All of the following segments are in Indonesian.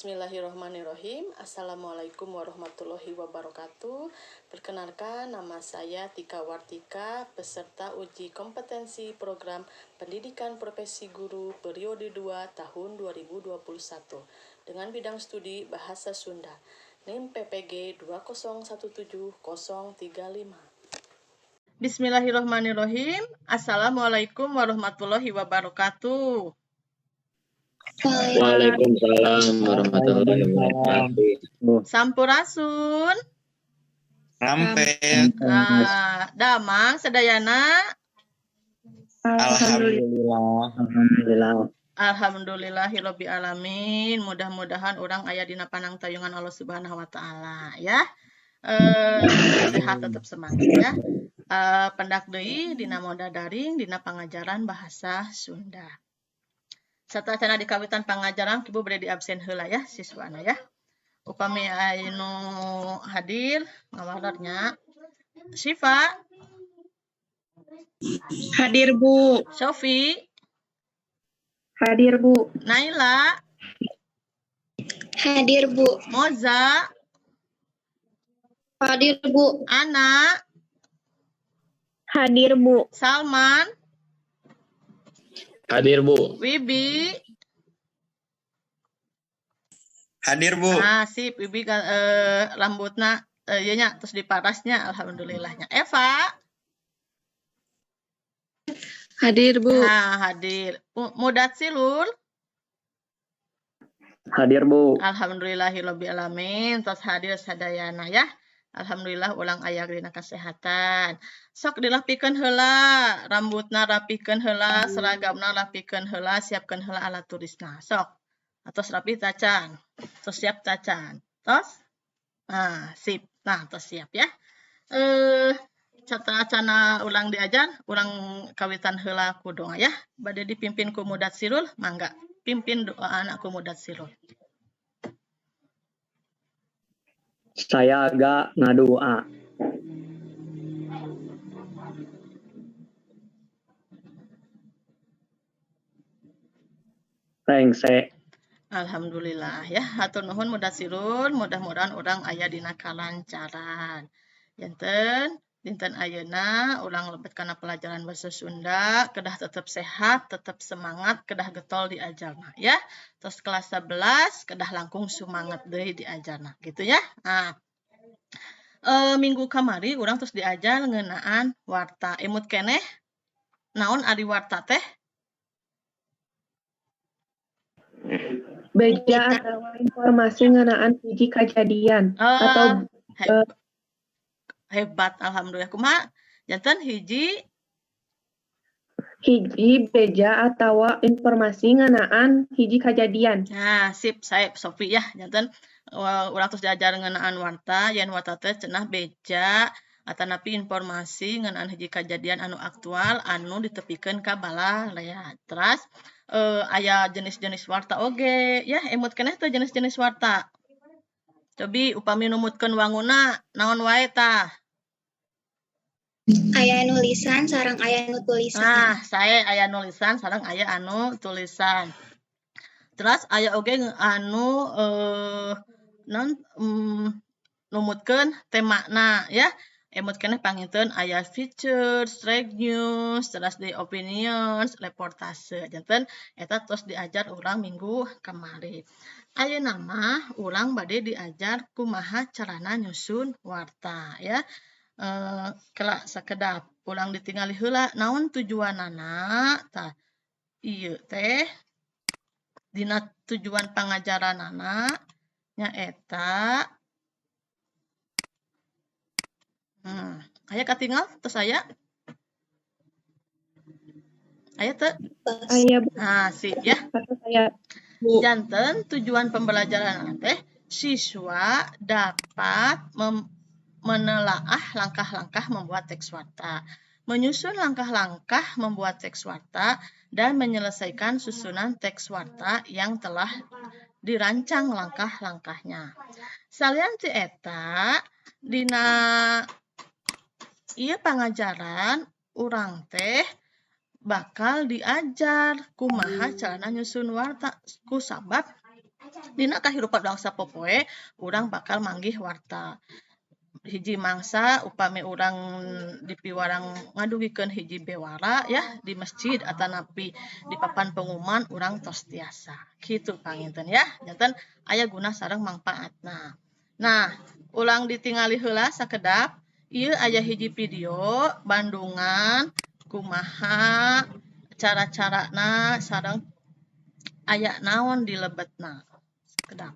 Bismillahirrahmanirrahim. Assalamualaikum warahmatullahi wabarakatuh. Perkenalkan, nama saya Tika Wartika, peserta uji kompetensi program Pendidikan Profesi Guru periode 2 tahun 2021 dengan bidang studi Bahasa Sunda. NIM PPG 2017035. Bismillahirrahmanirrahim. Assalamualaikum warahmatullahi wabarakatuh. Waalaikumsalam warahmatullahi wabarakatuh. Sampurasun. Rampet. Damang sedayana. Alhamdulillahirabbil alamin. Mudah-mudahan orang aya dina panangtayungan Allah Subhanahu wa taala ya. Sehat tetap semangat ya. Pendak deui dina moda daring dina pangajaran bahasa Sunda. Setelah cana dikawitan pangajaran kibu bade di absen heula ya siswana ya. Upami anu hadir ngawalarnya Syifa hadir Bu. Sofi Hadir Bu. Naila hadir Bu. Moza Hadir Bu. Ana Hadir Bu. Salman Hadir Bu. Wibi. Hadir Bu. Sip Wibi rambutna ieu nya terus diparasnya alhamdulillahnya. Eva Hadir Bu. hadir. Mudatsilul Hadir Bu. alhamdulillahirabbil alamin tos hadir sadayana ya. Alhamdulillah ulang aya dina kesehatan. Sok dilapikeun heula, rambutna rapikeun heula, seragamna rapikeun heula, siapkeun heula alat tulisna. Sok. Atos rapi tacan. Tos siap tacan. Tos? Sip. Nah, tos siap ya. Cana ulang diajar, ulang kawitan heula ku doa ya. Bade dipimpin ku Mudatsirul, mangga. Pimpin doa anak ku Mudatsirul. Saya agak ngadoa. Rengse. Alhamdulillah ya. Hatur nuhun Mudatsirul, mudah-mudahan urang aya dina kalancaran. Dinten ayeuna ulang lebet kana pelajaran bahasa Sunda, kedah tetap sehat, tetap semangat, kedah getol diajarna ya. Terus kelas 11 kedah langkung semangat deui diajarna gitu ya. Minggu kamari urang terus diajar ngeunaan warta. Imut keneh naon ari warta teh? Beja atau informasi ngeunaan hiji kajadian atau hebat alhamdulillah. Kumaha? Janten hiji beja atau informasi ngeunaan hiji kajadian. Sip saya Sofi ya. Janten urang terus diajar ngeunaan warta, yen warta teh cenah beja atanapi informasi ngeunaan hiji kajadian anu aktual anu ditepikeun ka balaleat. Terus aya jenis-jenis warta oge ya, emut keneh teh jenis-jenis warta. Cobi upami numutkeun wanguna naon wae tah? Aya nulisan sareng aya nu tulisan. Saya aya nulisan sareng aya anu tulisan. Terus aya oge anu numutkeun temana ya. Emut keneh pangingteun aya features, straight news, terus di opinions, reportase. Janten eta tos diajar urang minggu kamari. Ayeuna mah urang bade diajar kumaha carana nyusun warta ya. Kelak sakedap ulang ditingali heula naon tujuanana tah ieu teh dina tujuan pangajaranana nyaeta aya katingal tos aya teu Aya Bu. Sip ya. Saya Janten tujuan pembelajaran teh siswa dapat menelaah langkah-langkah membuat teks warta, menyusun langkah-langkah membuat teks warta, dan menyelesaikan susunan teks warta yang telah dirancang langkah-langkahnya. Salian ti eta dina ieu pangajaran urang teh bakal diajar kumaha carana nyusun warta ku sabab Dina kahirupan urang sapopoe urang bakal manggih warta. Hiji mangsa upami urang dipiwarang ngadugikeun hiji bewara ya di masjid atanapi di papan pengumuman urang tos tiasa. Kitu panginten ya. Janten aya guna sareng mangpaatna. Nah, ulang ditingali heula sakedap ieu aya hiji video Bandungan kumaha cara-carana sareng aya naon di lebetna. Sakedap.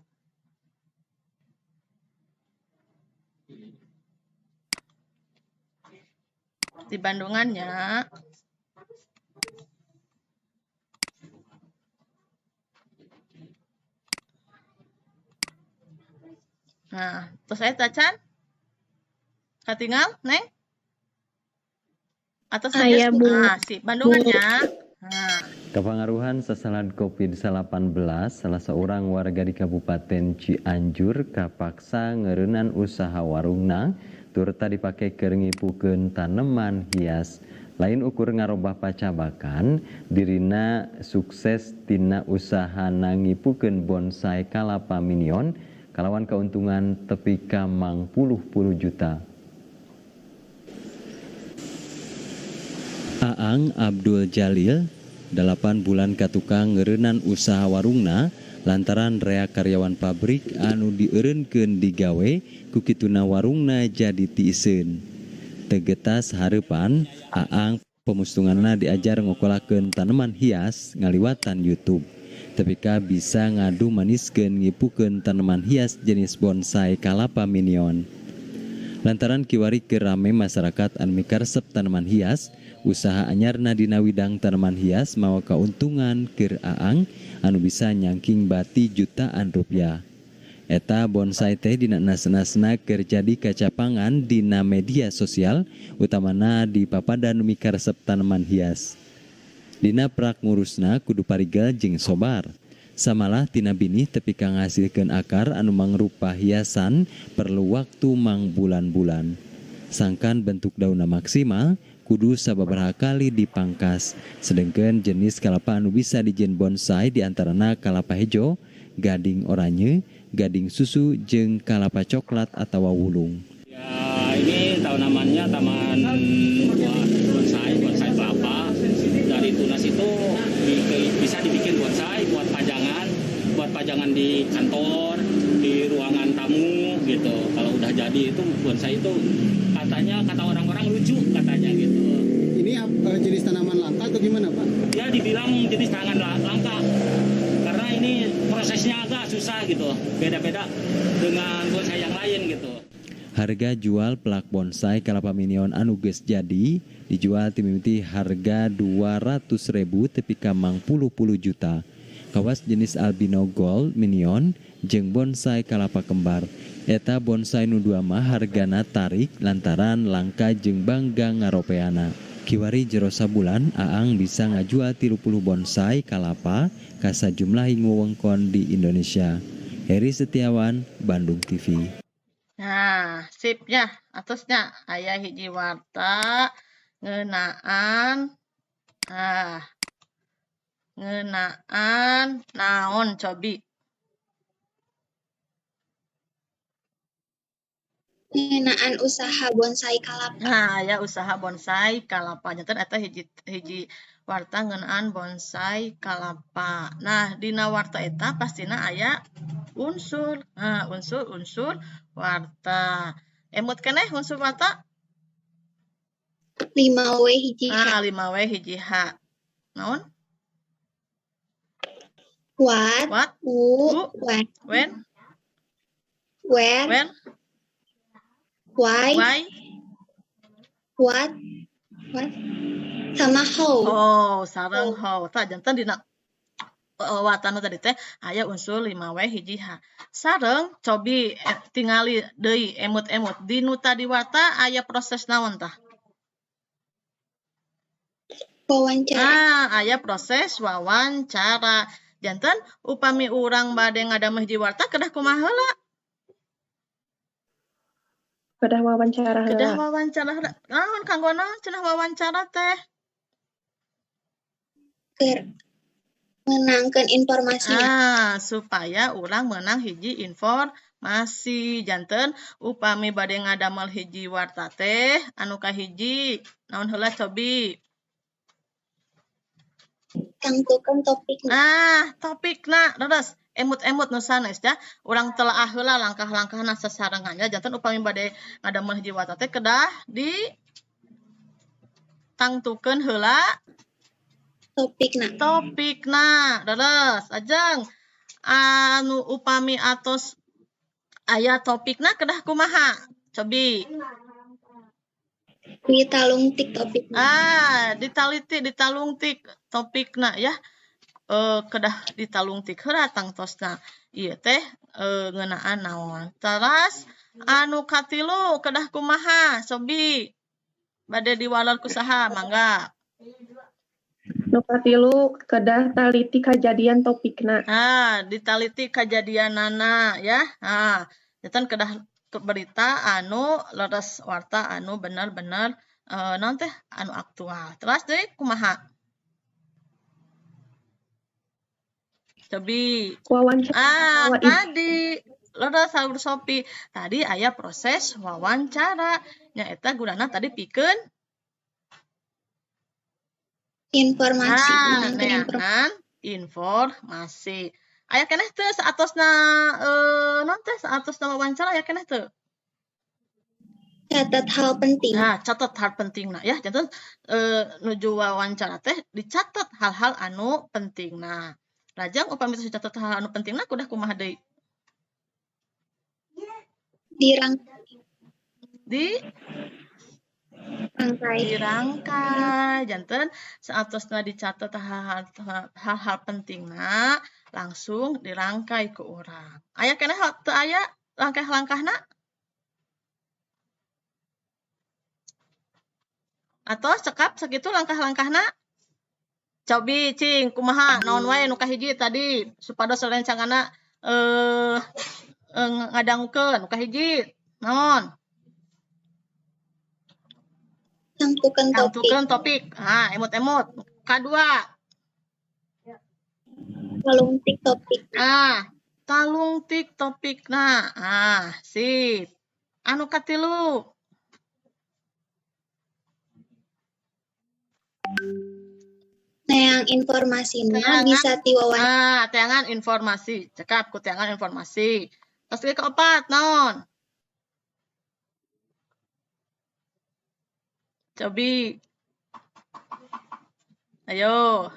Di Bandungannya. Nah, terus saya tacan? Katinggal, Neng? Atau saja Aya, Bu. si Bandungannya. Nah. Kepengaruhan sasalan COVID-19, salah seorang warga di Kabupaten Cianjur kapaksa ngeureunnan usaha warungna turta dipake keur ngipukeun taneman hias. Lain ukur ngarobah pacabakan, dirina sukses tina usahana ngipukeun bonsai kalapa minion kalawan keuntungan tepi ka mangpuluh-puluh juta. Aang Abdul Jalil 8 bulan katukang ngeureunnan usaha warungna lantaran rea karyawan pabrik anu dieureunkeun digawe ku kituna warungna jadi tiiseun. Tegetas hareupan Aang pemustunganna diajar ngokolakeun tanaman hias ngaliwatan YouTube. Tepika bisa ngadu maniskeun ngipukeun tanaman hias jenis bonsai kalapa minion. Lantaran kiwari keur rame masyarakat anu mikaresep tanaman hias, usaha anyarna dina widang tanaman hias mawa kauntungan keur Aang anu bisa nyangking bati jutaan rupiah. Eta bonsai teh dina nasna-nasna keur jadi kacapangan dina media sosial utamana di papadan mikaresep tanaman hias. Dina prak ngurusna kudu parigel jeung sobar. Samalah tina binih tepi ka ngasilkeun akar anu mangrupa hiasan perlu waktu mang bulan-bulan. Sangkan bentuk daunna maksimal kudu sababaraha kali dipangkas. Sedengkeun jenis kalapa anu bisa dijieun bonsai diantarana kalapa hejo, gading oranye, gading susu jeung kalapa coklat atawa wulung. Ya ini tanamannya taman bonsai kelapa. Dari tunas itu bisa dibikin bonsai buat pajangan di kantor, di ruangan tamu gitu. Kalau udah jadi itu bonsai itu kata orang-orang lucu katanya gitu. Ini jenis tanaman langka atau gimana, Pak? Ya dibilang jenis tanaman langka karena ini prosesnya agak susah gitu, beda-beda dengan bonsai yang lain gitu. Harga jual pelak bonsai kalapa minion anu geus jadi dijual ti mimiti harga 200.000 tepi ka mangpuluh-puluh juta. Kawas jenis albino gold minion jeung bonsai kalapa kembar. Eta bonsai nu dua mah hargana tarik lantaran langka jeung bangga ngaropeana. Kiwari jero sabulan Aang bisa ngajual 30 bonsai kalapa ka sajumlah wewengkon di Indonesia. Heri Setiawan, Bandung TV. Nah, sip ya, atasnya aya hiji warta ngeunaan ngeunaan naon cobi? Ngeunaan usaha bonsai kalapa. Nah, aya usaha bonsai kalapa. Janten eta hiji warta ngeunaan bonsai kalapa. Nah, dina warta eta pastina aya unsur. Nah, unsur warta. Emut keneh unsur warta? 5W hiji H. Nah, 5W hiji H. Naon? What? Who? When? When? Why? What? Sama how. Oh, sareng how. Tah janten dina watana tadi teh aya unsur 5W hiji H. Sareng cobi tingali deui emut-emut. Dinu tadi wata aya proses naon tah? Wawancara. Aya proses wawancara. Janten upami urang bade ngadameh hiji warta kedah kumaha heula? Kedah wawancara heula. Kedah wawancara heula. Naon kanggona cenah wawancara teh? menangkan informasi. Supaya urang menang hiji informasi. Janten upami bade ngadamel hiji warta teh anu kahiji naon heula cobi. Tangtukan topikna. Topikna terus emut-emut nu sanes ya. Urang telaah heula langkah-langkahna sasarengannya. Janten upami bade ngadamel hiji warta teh kedah di tangtukeun heula Topikna. Terus ajeng anu upami atos aya topikna kedah kumaha? Cobi. Ditalungtik topikna. Ditalungtik topikna ya. Kedah ditalungtik heula tangtosna. Ieu teh ngeunaan naon. Terus anu katilu kedah kumaha? Sobi. Bade diwaler ku saha? Mangga. Nu katilu kedah taliti kajadian topikna. Ditaliti kajadianana ya. Janten kedah berita anu leres warta anu bener-bener naon teh anu aktual. Terus deui kumaha? Cobi. Wawancara. Tadi leres saur Sopi. Tadi aya proses wawancara. Nya eta gunana tadi pikeun informasi. Neangan informasi. Aya keneh teu saatosna naon teh saatosna wawancara aya keneh teu? Catat hal penting. Catat hal pentingna ya. Janten nuju wawancara teh dicatat hal-hal anu pentingna. Lajeng upami tos dicatat hal anu pentingna kudah kumaha deui? Dirangkai. Janten saatosna dicatat hal-hal pentingna langsung dirangkai ke urang. Aya keneh teu aya langkah-langkahna? Atau cekap sakitu langkah-langkahna? Cobi cing kumaha naon wae nu kahiji tadi supados rencangana ngadangukeun nu kahiji naon? Tangtukeun topik. Emut-emut. Kadua. Talungtik topik. Talungtik topikna. Sip. Anu katilu. Neang informasina bisa diwawancara. Teangan informasi. Cekap ku teangan informasi. Terus ke keopat naon? Cobi. Ayo.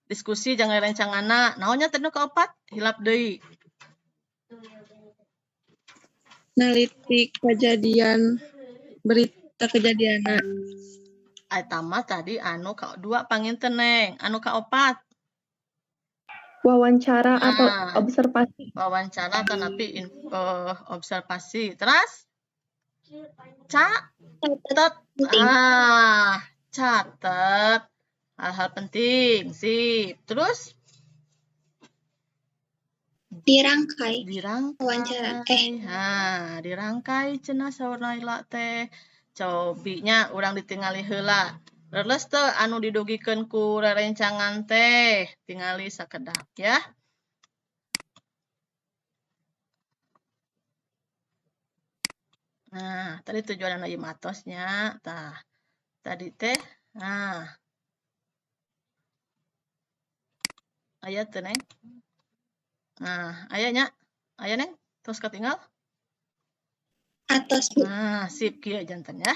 Diskusi jangan rencangana. Naonnya tadi nu kaopat? Hilap deui. Naliti kejadian berita kejadianna. Eta mah tadi anu ka-2 panginten Neng. Anu kaopat? Wawancara atau observasi. Wawancara atau napi observasi. Terus? Catat. Catat. Hal-hal penting. Sip. Terus? Dirangkai. Wawancara. Dirangkai cenah saur Naila teh. Cobinya urang ditingali heula. Leres teu anu didugikeun ku rerencangan teh. Tingali sakedap ya. Tadi tujuan anu ieu matosnya. Tadi teh. Aya teu Neng? Aya nya. Aya Neng? Terus katinggal? Atos. Sip kieu janten ya.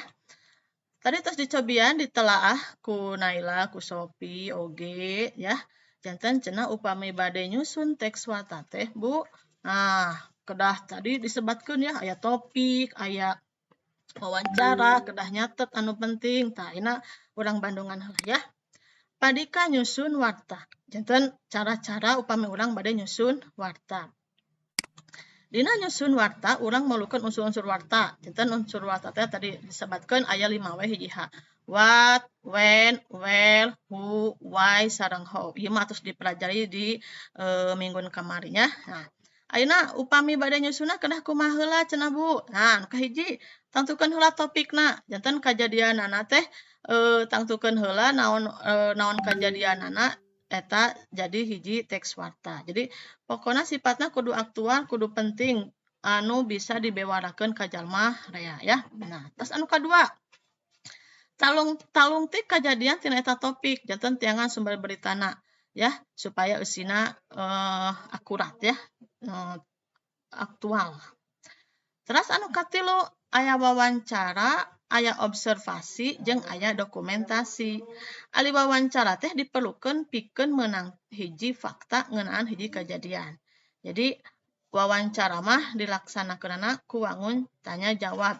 Tadi terus dicobian ditelaah ku Naila, ku Sopi, oge ya. Janten cenah upami bade nyusun teks warta teh, Bu. Kedah tadi disebatkeun ya, aya topik, aya wawancara, kedah nyatet anu penting. Ina urang Bandungan heula ya. Padika nyusun warta. Janten cara-cara upami urang bade nyusun warta. Dina nyusun warta, urang meulukeun unsur-unsur warta. Janten unsur warta teh tadi disebatkeun aya 5 we hiji H. What, when, where, who, why, sareng how. Ieu mah tos dipelajari di minggun kamarinya. Ayeuna upami bade nyusunna kedah kumaha heula cenah Bu? Nu kahiji, tangtukeun heula topikna. Janten kajadianana teh tangtukeun heula naon kajadianana eta jadi hiji teks warta. Jadi pokoknya sifatnya kudu aktual, kudu penting anu bisa dibewarakeun ka jalma rea ya. Nah, terus anu kadua talung ti kajadian tina eta topik janten tiangan sumber beritana ya supaya eusina akurat ya aktual. Terus anu katilu aya wawancara, aya observasi jeung aya dokumentasi. Ali wawancara teh diperlukeun pikeun meunang hiji fakta ngeunaan hiji kejadian. Jadi wawancara mah dilaksanakeunana ku wangun tanya jawab.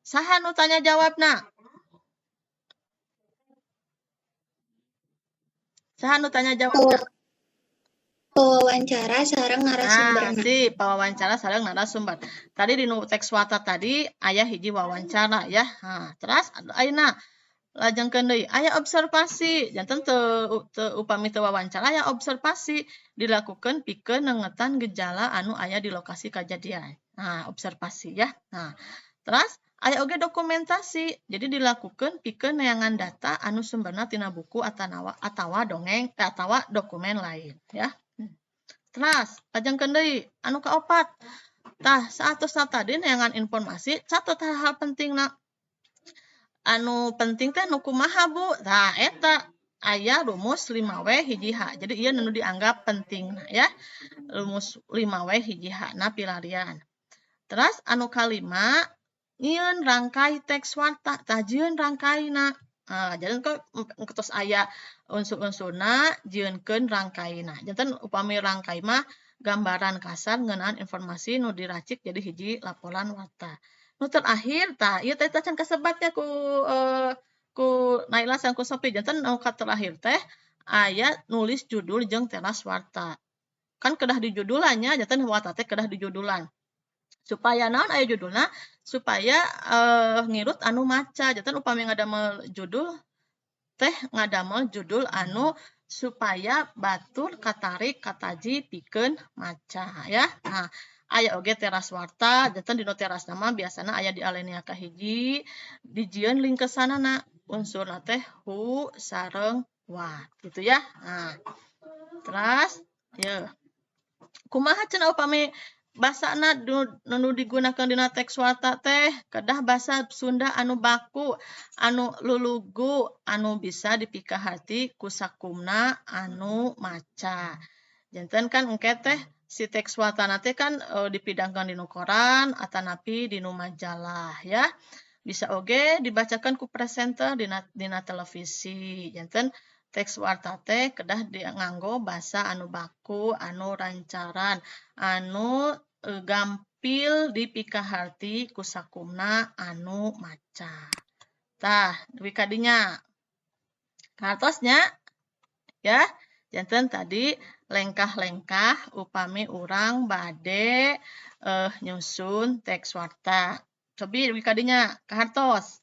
Saha nu tanya jawabna? Saha nu tanya jawabna? Pewawancara sareng narasumberna. Si pewawancara sareng narasumber. Tadi di teks warta tadi aya hiji wawancara ya. Nah, terus ayeuna lajengkeun deui aya observasi. Janten teu upami teu wawancara aya observasi dilakukeun pikeun nengetan gejala anu aya di lokasi kejadian. Nah, observasi ya. Nah, terus aya oge dokumentasi. Jadi dilakukeun pikeun neangan data anu sumberna tina buku atawa dongeng atawa dokumen lain ya. Terus lajengkeun deui anu kaopat. Tah saatosna tadi neangan informasi catet hal-hal pentingna. Anu penting teh nu kumaha Bu? Tah eta aya rumus 5W hiji H. Jadi ieu nu dianggap pentingna ya. Rumus 5W hiji H na pilarian. Terus anu kalima nyieun rangkai teks warta, tah jieun rangkaina. Jadi ketos aya unsur-unsurna jieunkeun rangkaina. Janten upami rangkai mah gambaran kasar ngeunaan informasi nu diracik jadi hiji laporan warta. Nu terakhir tah ieu teh can kasebatnya ku Naila sang ku Sophie. Janten nu terakhir teh aya nulis judul jeung teras warta. Kan kedah di judulannya janten warta teh kedah di judulan. Supaya naon aya judulna supaya ngirut anu maca. Janten upami ngadamel judul teh ngadamel judul anu supaya batur katarik kataji pikeun maca ya. Nah, aya oge teras warta, janten dina teras nama biasana aya di alinea kahiji, dijieun lingkesanana unsurna teh hu sareng wat gitu ya. Nah, terus ye kumaha cenah upami basana nu digunakeun dina teks warta teh kedah basa Sunda anu baku, anu lulugu, anu bisa dipikaharti ku sakumna anu maca. Janten kan engke teh si teks wartana teh kan dipidangkeun di nu koran atanapi di nu majalah ya. Bisa oge dibacakeun ku presenter dina televisi. Janten teks warta teh kedah nganggo basa anu baku, anu rancaran, anu gampil dipikaharti ku sakumna anu maca. Tah, duwi kadinya. Kartosnya ya. Janten tadi lengkah-lengkah upami urang bade nyusun teks warta. Cobi duwi kadinya kahartos.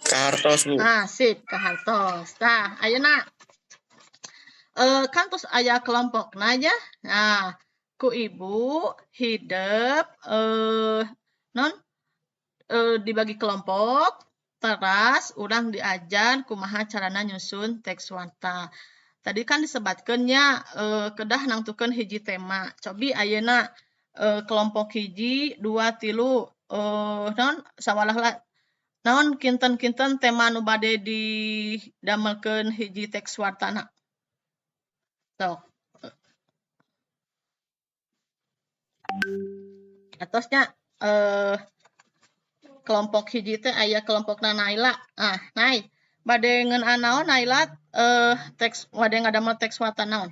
Kahartos Bu. Nah, sip kahartos. Tah, ayeuna kan terus aya kelompokna aja. Nah, ku ibu hidup dibagi kelompok, teras urang diajar kumaha carana nyusun teks warta. Tadi kan disebatkeun nya kedah nangtukeun hiji tema. Cobi ayeuna kelompok hiji 2 3 naon sawalah naon kinten-kinten tema nu bade didamelkeun hiji teks wartana. Sok. Atosnya kelompok hiji teh aya kelompokna Naila. Ah, Nai. Bade ngeunaan naon Naila teks bade ngadamel teks warta naon?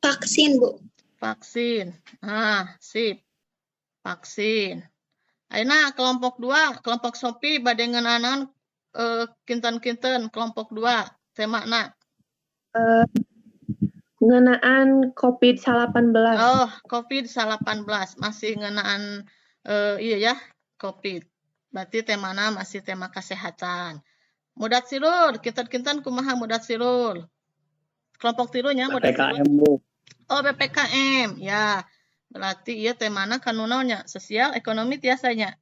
Vaksin, Bu. Vaksin. Ah, sip. Vaksin. Ayeuna kelompok 2, kelompok Sophie bade ngeunaan naon kinten-kinten kelompok 2 temana. Ngeunaan COVID-19. Oh, COVID-19 masih ngeunaan iya ya, COVID. Berarti temana masih tema kesehatan. Mudat sirul, kinten-kinten kumaha mudat sirul? Kelompok tilunya mudat sirul. PPKM Bu. Oh, PPKM. Ya. Berarti ieu temana kanu naonnya? Sosial, ekonomi tiasanya.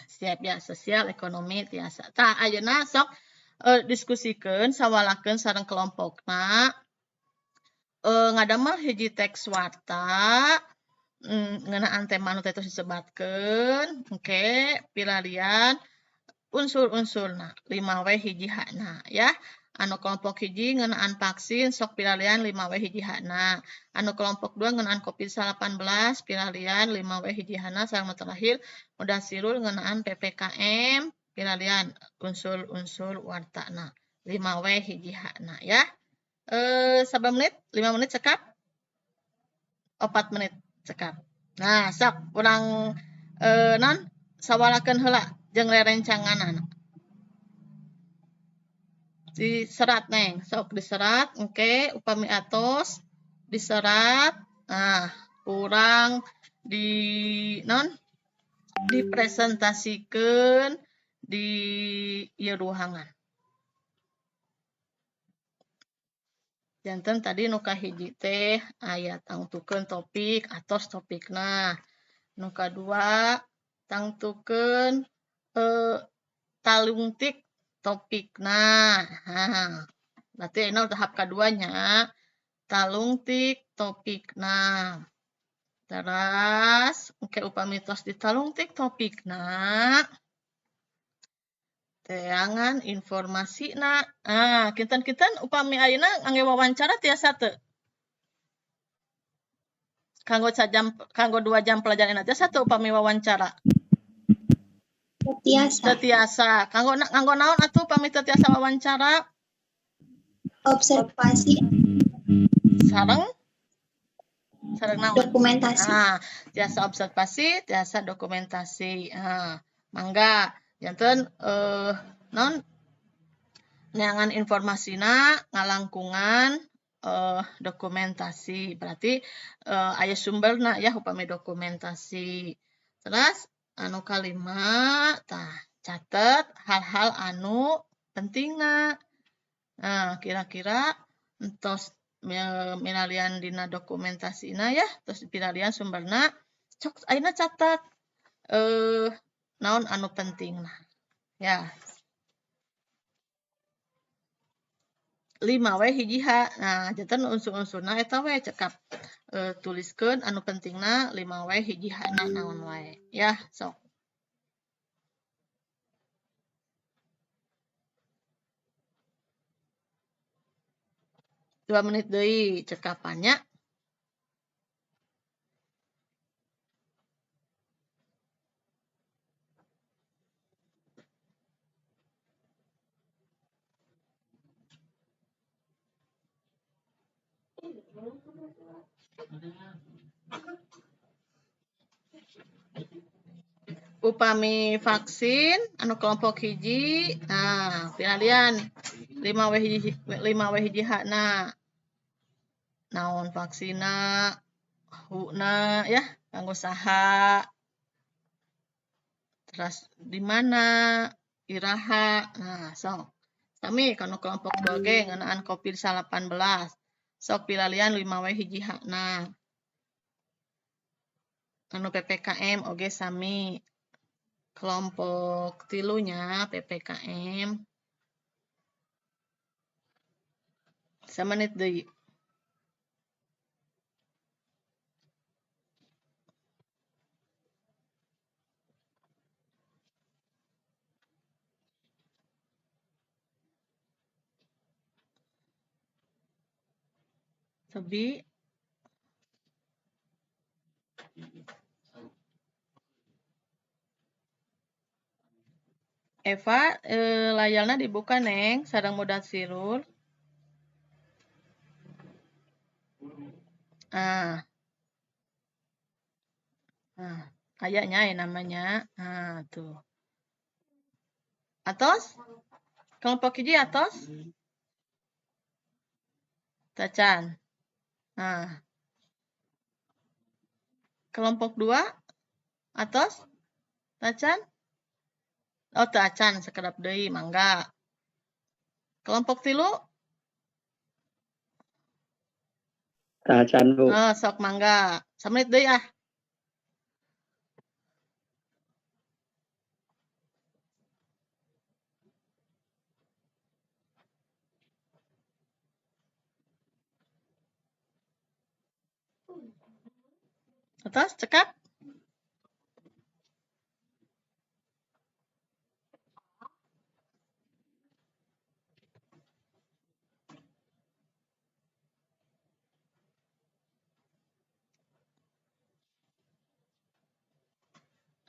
Siap ya, sosial, ekonomi, tiasa. Tah, ayeuna sok diskusikeun, sawalakeun sareng kelompokna. Ngadamel hiji teks warta, ngeunaan tema nu teh disebatkeun, engke pilarian unsur-unsurna 5W hiji hakna ya. Anu kelompok hiji ngeunaan vaksin sok pilarian 5W hiji hakna. Anu kelompok 2 ngeunaan COVID-19 pilarian 5W hiji hakna sareng nu terakhir modal sirul ngeunaan PPKM pilarian unsur-unsur wartana 5W hiji hakna ya. Sabar menit? 5 menit cekap? 4 menit cekap. Nah, sok urang sawalakeun heula jeung rerencanganana. Diserat neng, sok diserat, engke upami atos diserat, urang dipresentasikeun di ieu ruangan. Janten tadi nu kahiji teh aya tangtukeun topik atos topikna. Nu kadua tangtukeun talungtik topikna. Berarti ini tahap keduanya talungtik topikna. Terus engke upami tos ditalungtik topikna teangan informasina. Kinten-kinten upami ayeuna angge wawancara tiasa teu. Kanggo 2 jam pelajaran eta tiasa teu upami wawancara. Tetiasa. Kanggo naon atuh upami teu tiasa wawancara? Observasi. Sareng naon? Dokumentasi. Tiasa observasi, tiasa dokumentasi. Mangga janten naon neangan informasina ngalangkungan dokumentasi. Berarti aya sumberna ya upami dokumentasi. Terus anu kalima tah catet hal-hal anu pentingna. Kira-kira entos milarian dina dokumentasina ya, terus pilarian sumberna cok ayeuna catat naon anu pentingna. Ya. 5W hiji ha. Janten unsur-unsurna eta we cekap tuliskeun anu pentingna 5W hiji hana naon wae. Ya, sok. Dua menit deui cekapannya. Upami vaksin anu kelompok hiji, pilarian 5W hiji hakna. Naon vaksina, huna ya, kanggo saha. Terus di mana iraha. Sok. Sami kana kelompok 2 ge ngeunaan COVID-19. Sok pilarian 5W hiji hakna. Anu PPKM oge sami. Kelompok 3-nya PPKM. Samenit deui. Sebi Eva, layarna dibuka neng, sareng modal sirul. Ayahnya namanya. Tuh. Atos? Kelompok hiji atos? Tacan. Kelompok 2 atos? Tacan? Oh, tacan sekedap deui mangga. Kelompok 3? Tacan, Bu. Sok mangga. Samenit deui ah. Atas cekap.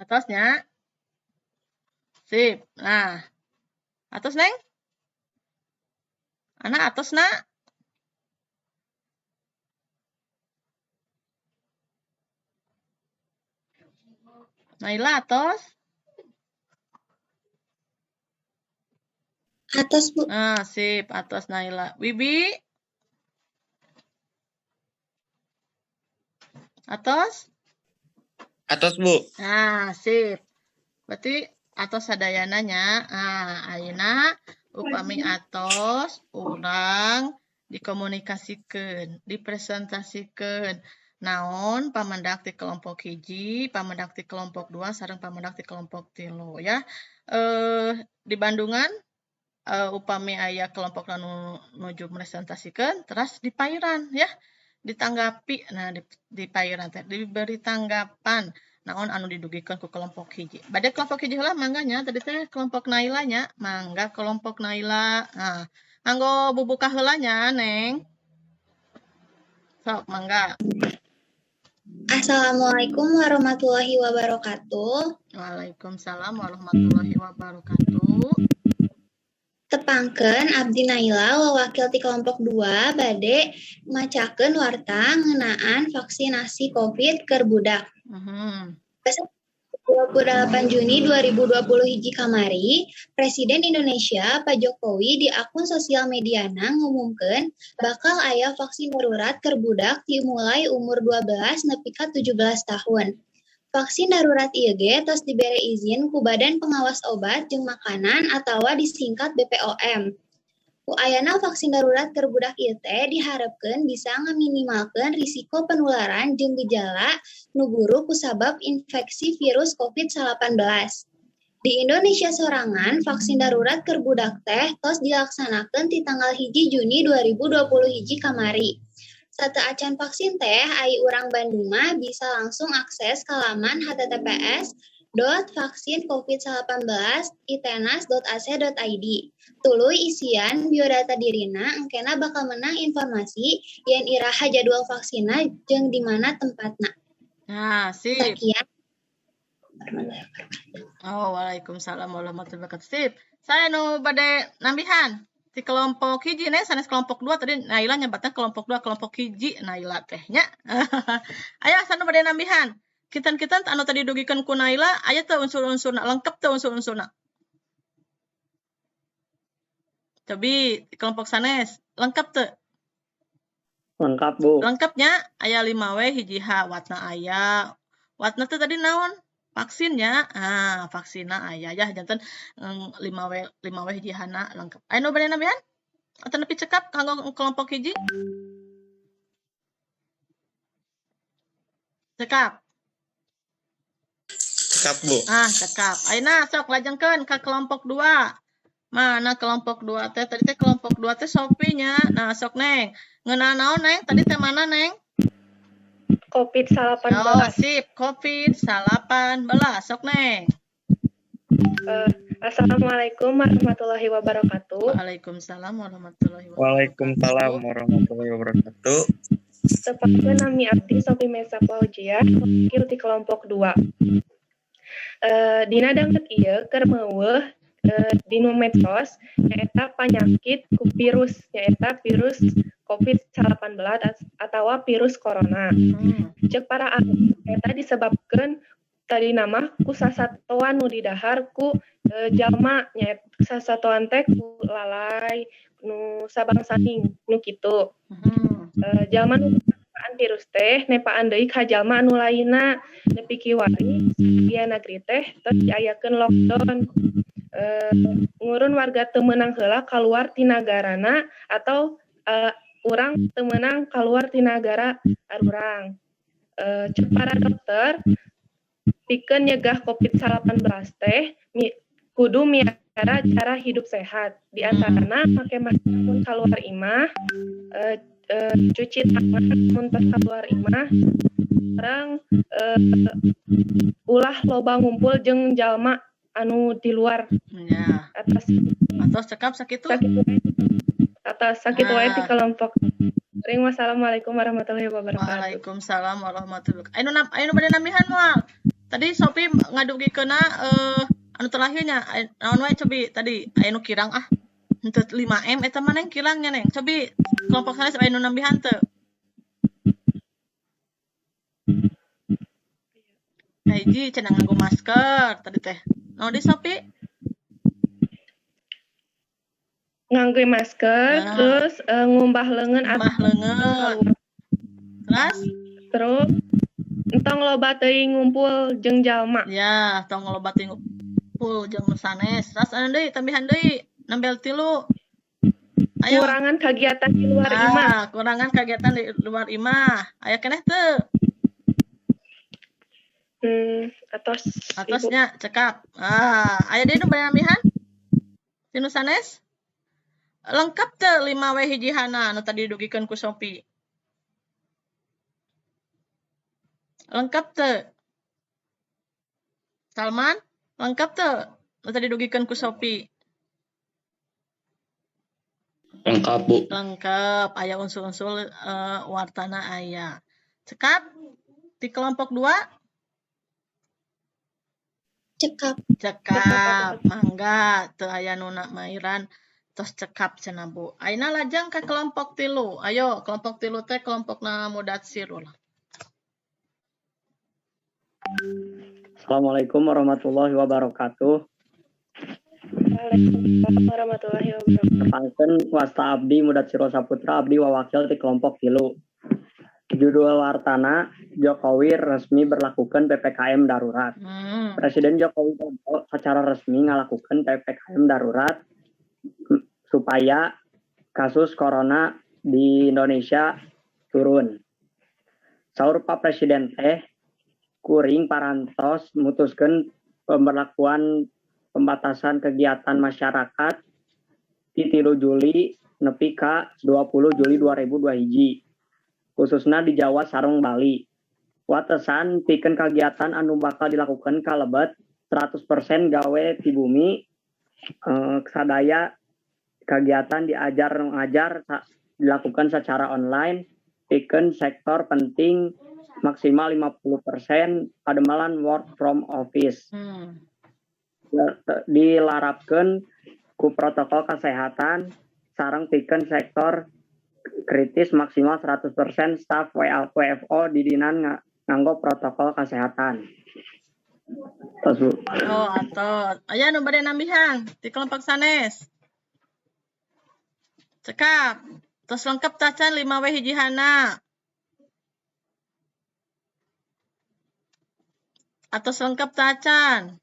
Atasnya. Sip. Nah. Atas, Neng. Anak atas, nak. Naila atas. Atas, Bu. Ah, sip. Atas Naila. Wibi. Atas. Atas, Bu. Ah, sip. Berarti atas sadayananya. Ah, ayeuna upami atos urang dikomunikasikeun, dipresentasikeun. Naon pamendak ti kelompok hiji, pamendak ti kelompok 2 sareng pamendak ti kelompok 3 ya. Di Bandungan upami aya kelompok anu nuju presentasikan terus dipairan ya ditanggapi nah di pairan teh diberi tanggapan naon anu didugikeun ku kelompok hiji bade kelompok hiji heula mangganya tadi teh kelompok Nailanya mangga kelompok Naila nah anggo bubuka heulanya Neng sok mangga. Assalamualaikum warahmatullahi wabarakatuh. Waalaikumsalam warahmatullahi wabarakatuh. Tepangkeun abdi Naila wawakil ti kelompok 2 bade macakeun warta ngeunaan vaksinasi COVID keur budak. 28 Juni 2020 hiji kamari, Presiden Indonesia Pak Jokowi di akun sosial mediana ngumumkeun bakal aya vaksin darurat keur budak dimulai umur 12 nepi ka 17 tahun. Vaksin darurat ieu ge tos dibere izin ku Badan Pengawas Obat jeung Makanan atawa disingkat BPOM. Ku ayana vaksin darurat keur budak ieu teh diharapkeun bisa ngaminimalkeun risiko penularan jeung gejala nu buruk kusabab infeksi virus COVID-19. Di Indonesia sorangan, vaksin darurat keur budak teh tos dilaksanakeun ti tanggal 1 Juni 2020 hiji kamari. Sateuacan vaksin teh ai urang Bandung mah bisa langsung akses ka laman https://vaksincovid19itenas.ac.id. Tuluy isian biodata dirina engkena bakal menang informasi yen iraha jadwal vaksina jeung di mana tempatna. Nah, sip. Sekian. Oh, waalaikumsalam warahmatullahi wabarakatuh. Sip. Saya nu bade nambihan di kelompok hiji nih sanes kelompok 2 tadi Naila nyebatnya kelompok 2 kelompok hiji Naila tehnya. Aya sanu bade nambihan. Kitan-kitan anu tadi dugikeun ku Naila aya teu unsur-unsurna lengkap teu unsur-unsurna. Cobi kelompok sanes lengkap teu? Lengkap, Bu. Lengkapnya aya 5W hiji H watna aya. Watna teh tadi naon? Vaksinnya. Ah, vaksina aya ya janten 5W hiji hana lengkap. Aya nu bade nambihan? Atau nepi cekap kanggo kelompok hiji? Cekap. Cekap, Bu. Ah, cekap. Ayeuna sok lajengkeun ka kelompok 2. Mana kelompok 2 teh? Tadi teh kelompok 2 teh Sopinya. Nah, sok Neng. Ngeunaan naon Neng? Tadi teh mana Neng? COVID-19. Oh, sip. COVID-19. Sok Neng. Assalamualaikum warahmatullahi wabarakatuh. Waalaikumsalam warahmatullahi wabarakatuh. Waalaikumsalam warahmatullahi wabarakatuh. Tepatkeun nami abdi Sopi Mesa Fauzia, wakil ti kelompok 2. Dina dangdut ieu keur meuweuh dinu medsos nyaeta panyakit ku virus nyaeta virus COVID-19 atawa virus corona. Cek para ahli eta disebabkeun tadi nama ku sasatoan nu didahar ku jalma nyaeta sasatoan teh ku lalai nu sabangsaning nu kitu. Jalma nu nepaan virus teh nepaan deui ka jalma anu lainna nepi kiwari ieu negeri teh tos diayakeun lockdown. Ngurun warga teu meunang heula kaluar ti nagarana atau urang teu meunang kaluar ti nagara arurang. Cek para dokter pikeun nyegah COVID-19 teh kudu miara cara hidup sehat. Di antarana make masker mun kaluar imah, cuci tangan mun pas kaluar imah, orang ulah loba ngumpul jeung jalma anu di luar Ya. atas Atau cekap sakitu. sakit wae di kelompok. Ring wassalamualaikum warahmatullahi wabarakatuh. Waalaikumsalam warahmatullahi wabarakatuh. Ayo bade namihan moal. Tadi Sopi ngadugikeuna anu terakhirnya naon wae cobi tadi aya nu kirang henteu 5M eta mah neng kirangnya neng. Cobi kelompok sanes aya nu nambihan teu. Hiji cenah nganggo masker tadi teh. Naon di Sopi? Nganggo masker, terus ngumbah leungeun terus entong loba teuing ngumpul jeung jalma. Ya, tong loba teuing ngumpul jeung nu sanes. Terus anu deui tambihan deui, nambel 3. Ayo. Kurangan kegiatan di luar imah. Kurangan kegiatan di luar imah. Aya keneh teu? Atosnya cekap. Aya deui nu bade nambihan? Tinu sanes? Lengkap teu 5 we hijihana anu tadi didugikeun ku Sopi. Lengkap teu? Salman, lengkap teu anu tadi didugikeun ku Sopi? Lengkap, Bu. Lengkap, aya unsur-unsur wartana aya. Cekap di kelompok 2? Cekap, mangga teu aya nu mairan tos cekap cenah Bu. Ayeuna lajeng ka kelompok 3. Ayo, kelompok 3 teh kelompokna Mudatsirul. Assalamualaikum warahmatullahi wabarakatuh. Waalaikumsalam warahmatullahi wabarakatuh. Pangkeun wasta abdi Mudatsirul Saputra abdi wawakil di kelompok 3. Judul wartana Jokowi resmi berlakukan PPKM darurat. Presiden Jokowi secara resmi ngalakukan PPKM darurat supaya kasus corona di Indonesia turun. Saur Pak Presiden teh kuring parantos mutuskeun pemberlakuan pembatasan kegiatan masyarakat di 3 Juli nepi ka 20 Juli 2021 khususnya di Jawa sareng Bali. Watesan pikeun kegiatan anu bakal dilakukan kalebet 100% gawe ti bumi sadaya kegiatan diajar mengajar dilakukan secara online pikeun sektor penting maksimal 50% pademalan work from office. Dilarapkeun ku protokol kesehatan sareng pikeun sektor kritis maksimal 100% staf WFO didinan nganggo protokol kesehatan. Atos. Aya nu bade nambihan di kelompok sanes. Cekap. Tos lengkap tacan 5 we hijihana. Atos lengkap tacan.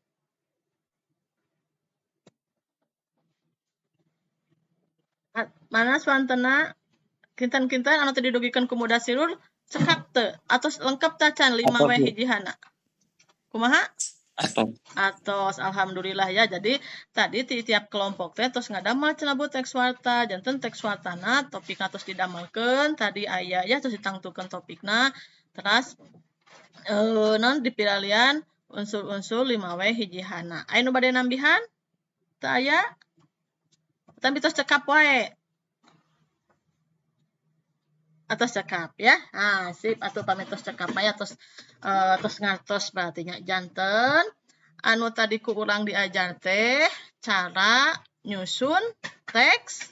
Mana swantena kinten-kinten anu tadi didugikeun ku Mudatsirul cekap teu atos lengkap tacan 5 we hijihana. Kumaha? Atos alhamdulillah ya. Jadi tadi di tiap kelompok teh tos ngadamel cenah Bu teks warta, janten teks wartana topikna tos didamelkeun, tadi aya ya tos ditangtukeun topikna. Terus non dipilalian unsur-unsur 5 we hijihana. Aya nu bade nambihan? Teu aya? Tapi tos cekap wae. Atos cekap ya. Sip atuh pamitos cekap aya tos ngartos berarti nya janten anu tadi ku urang diajar teh cara nyusun teks.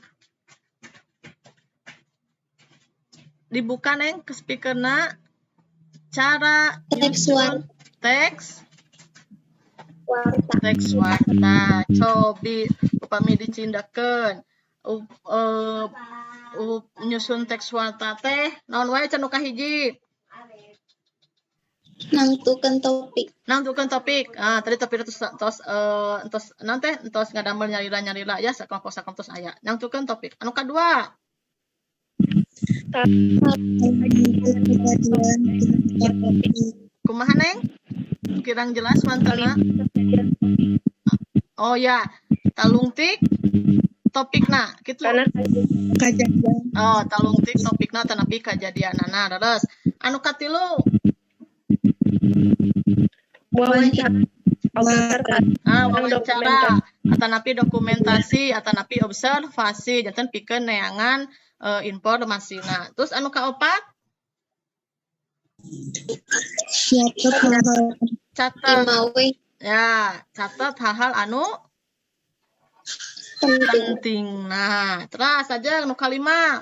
Dibuka neng ke speakerna cara nyusun teks warta. Cobi upami dicindakeun nyusun teks warta teh naon wae cenah kahiji? Nangtukeun topik. Tadi topik entos nanti entos ngadamel nyarila ya sakelompok aya. Nangtukeun topik. Anu kadua kumaha neng? Kirang jelas wantana. Oh ya, talungtik topikna kitu. Kajadian. Oh, talungtik topikna tanapi kajadianana. Terus anu katilu Wawancara. Wawancara atanapi dokumentasi atanapi observasi janten pikeun neangan informasina. Terus anu kaopat catat ya, catat hal-hal anu penting. Nah, terus aja anu kalima.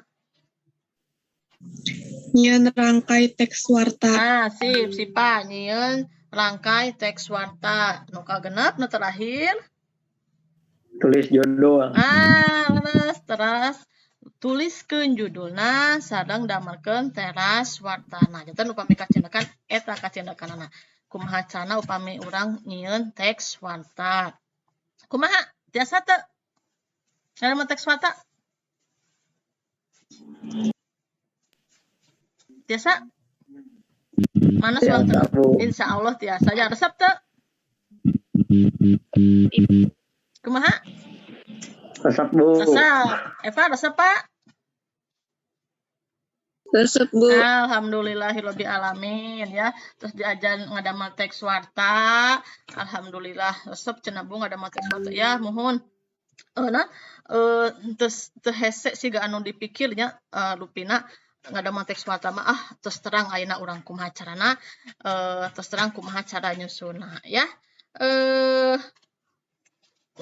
Nyieun rangkai teks warta. Nah, sipa nyieun rangkai teks warta. Nu kagenep nu terakhir Tulis judul. terus tuliskeun judulna sareng damelkeun teras wartana. Janten upami kacendekan eta kacendekanana. Kumaha cara upami urang nyieun teks warta. Kumaha? Tiasa teu? Cara teks warta? Tiasa? Mana soal insya Allah tiasa ya. Resep teu? Kumaha? Resep Bu. Resep. Eva resep Pak? Resep Bu. Alhamdulillahirabbil alamin ya. Terus diajar ngadamel teks warta. Alhamdulillah resep cenah Bu ngadamel teks warta ya mohon. Terus teu hese siga anu dipikirnya lupina ngadamel teks warta mah terus terang ayeuna urang kumaha carana terus terang kumaha cara nyusunna ya.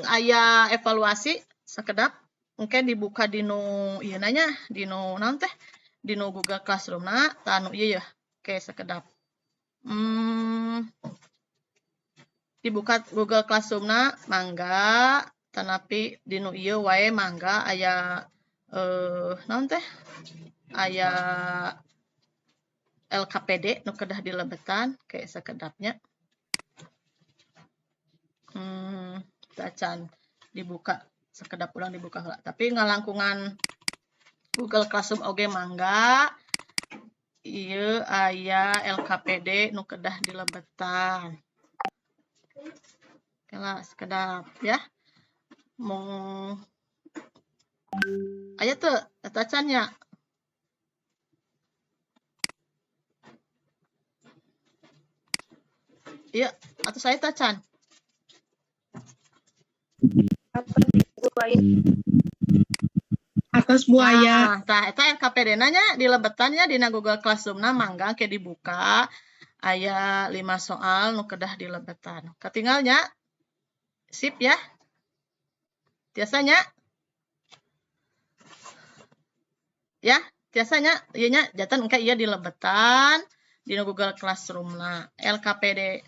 Aya evaluasi sakedap engke dibuka dinu ieu nanya dinu naon teh dinu Google Classroom-na anu ieu ya oke sakedap dibuka Google Classroom-na mangga tanapi dinu ieu wae mangga aya naon teh aya LKPD nu kedah dilebetan kayak sakedapnya acan dibuka sekedap ulang dibuka heula tapi ngalangkungan Google Classroom oge mangga ieu aya LKPD nu kedah dilebetan kala sekedap ya mung aya teu eta can nya iya atau saya tacan Atas buaya. Tah eta LKPD nanya dilebetannya dina Google Classroom-na mangga ke dibuka aya 5 soal nu kedah dilebetan. Katinggalnya sip ya. Tiasanya ya, tiasanya ieu nya janten engke ieu dilebetan dina Google Classroom-na LKPD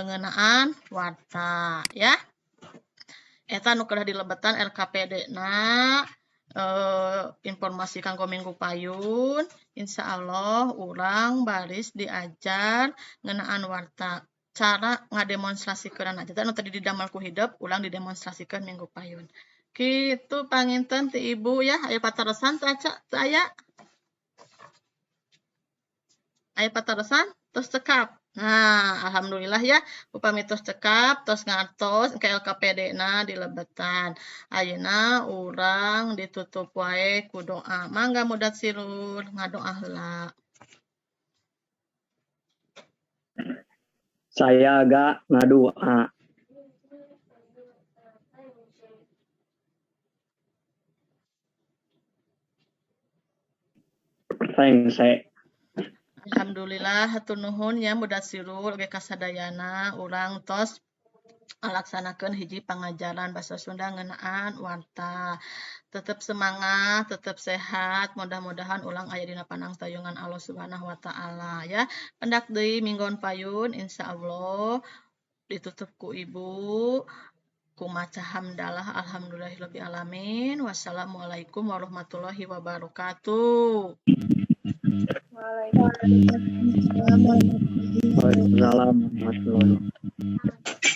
ngeunaan warta ya. Eta nu kedah dilebetan LKPD-na informasi kanggo minggu payun insyaallah urang baris diajar ngeunaan warta cara ngademonstrasikeun aja anu tadi didamel ku hidup ulang didemonstrasikeun minggu payun kitu panginten ti ibu ya aya pataresan teu aya aya pataresan tos cekap. Nah, alhamdulillah ya, upami tos cekap, tos ngartos ke LKPD-na dilebetan. Ayeuna urang ditutup wae ku doa. Mangga mudat sirur ngadoa heula. Saya agak ngadoa. Thanks, Alhamdulillah hatur nuhun ya mudat sirul ge kasadayana urang tos laksanakeun hiji pangajaran basa Sunda ngeunaan warta. Tetap semangat, tetap sehat, mudah-mudahan ulang aya dina panangtayungan Allah Subhanahu wa taala ya. Pendak deui minggon payun insyaallah ditutup ku ibu kumaca hamdalah alhamdulillahirabbil alamin. Wassalamualaikum warahmatullahi wabarakatuh. Waalaikumsalam warahmatullahi wabarakatuh.